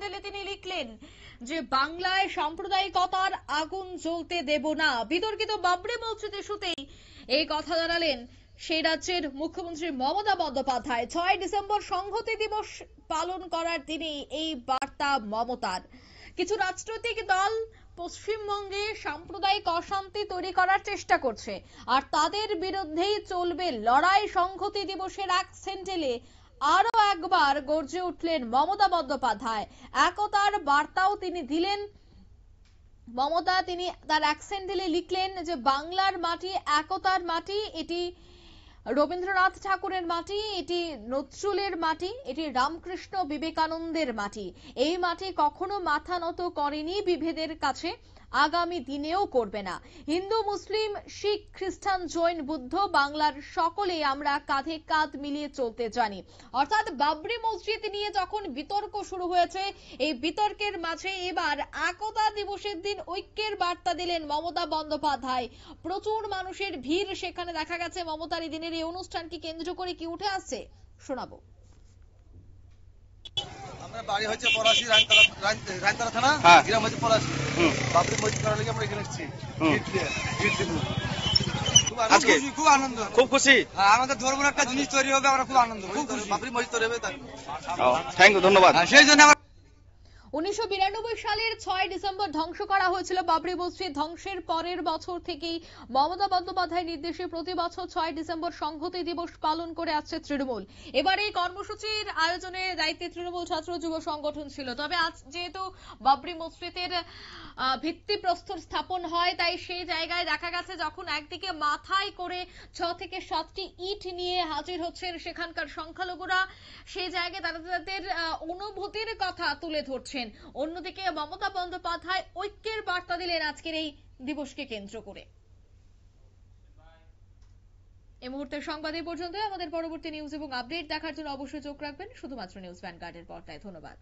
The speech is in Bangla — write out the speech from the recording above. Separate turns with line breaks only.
স্যান্ডেলে তিনি লিখলেন যে বাংলায় সাম্প্রদায়িকতার আগুন জ্বলতে দেব না। বিতর্কিত বাবরি মসজিদ ইস্যুতেই এই কথা জানালেন সেই রাজ্যের মুখ্যমন্ত্রী মমতা বন্দ্যোপাধ্যায়। 6 ডিসেম্বর সংহতি দিবস পালন করার দিনে এই বার্তা মমতার। কিছু রাজনৈতিক দল পশ্চিমবঙ্গে সাম্প্রদায়িক অশান্তি তৈরি করার চেষ্টা করছে, আর তাদের বিরুদ্ধেই চলবে লড়াই। সংহতি দিবসের এক স্যান্ডেলে আরো একবার গর্জে উঠলেন মমতা বন্দ্যোপাধ্যায়। একতার বার্তাও তিনি দিলেন। মমতা তিনি তার এক স্যান্ডেলে লিখলেন যে বাংলার মাটি একতার মাটি, এটি রবীন্দ্রনাথ ঠাকুরের মাটি, এটি নজরুলের মাটি, এটি রামকৃষ্ণ বিবেকানন্দের মাটি। এই মাটি কখনো মাথা নত করেনি বিভেদের কাছে, আগামী দিনেও করবে না। হিন্দু, মুসলিম, শিখ, খ্রিস্টান, জৈন, বুদ্ধ, বাংলার সকলেই আমরা কাঁধে কাঁধ মিলিয়ে চলতে জানি। অর্থাৎ বাবরি মসজিদ নিয়ে যখন বিতর্ক শুরু হয়েছে, এই বিতর্কের মাঝে এবার একতা দিবসের দিন ঐক্যের বার্তা দিলেন মমতা বন্দ্যোপাধ্যায়। প্রচুর মানুষের ভিড় সেখানে দেখা গেছে। মমতার এই দিনের এই অনুষ্ঠানকে কেন্দ্র করে কি উঠে আসছে শোনাবো।
আমরা বাড়ি হচ্ছে পলাশী, রায়তারা থানা, গ্রাম হচ্ছে পলাশী। বাবরি মসজিদ করার লাগে আমরা এখানে এসেছি। আজকে খুব আনন্দ, খুব খুশি। আমাদের ধর্মের একটা জিনিস তৈরি হবে, আমরা খুব আনন্দ, খুব খুশি। বাবরি মসজিদ তৈরি হবে, তাই থ্যাংক ইউ, ধন্যবাদ। সেই জন্য
1992 সালের 6 ডিসেম্বর ধ্বংস করা হয়েছিল বাবরি মসজিদ। ধ্বংসের পরের বছর থেকেই মমতা বন্দ্যোপাধ্যায়ের নির্দেশে প্রতি বছর 6 ডিসেম্বর সংহতি দিবস পালন করে আসছে তৃণমূল। এবার এই কর্মসূচির আয়োজনের দায়িত্বে তৃণমূল ছাত্র যুব সংগঠন ছিল। তবে আজ যেহেতু বাবরি মসজিদের ভিত্তিপ্রস্তর স্থাপন হয়, তাই সেই জায়গায় দেখা গেছে যখন একদিকে মাথায় করে 6 থেকে 7টি ইট নিয়ে হাজির হচ্ছেন সেখানকার সংখ্যালঘুরা, সেই জায়গায় তারা তাদের অনুভূতির কথা তুলে ধরছেন। অন্যদিকে মমতা বন্দ্যোপাধ্যায় ঐক্যের বার্তা দিলেন আজকের এই দিবসকে কেন্দ্র করে। এই মুহূর্তের সংবাদ এই পর্যন্ত। আমাদের পরবর্তী নিউজ এবং আপডেট দেখার জন্য অবশ্যই চোখ রাখবেন শুধুমাত্র নিউজ ভ্যানগার্ডের পর্দায়। ধন্যবাদ।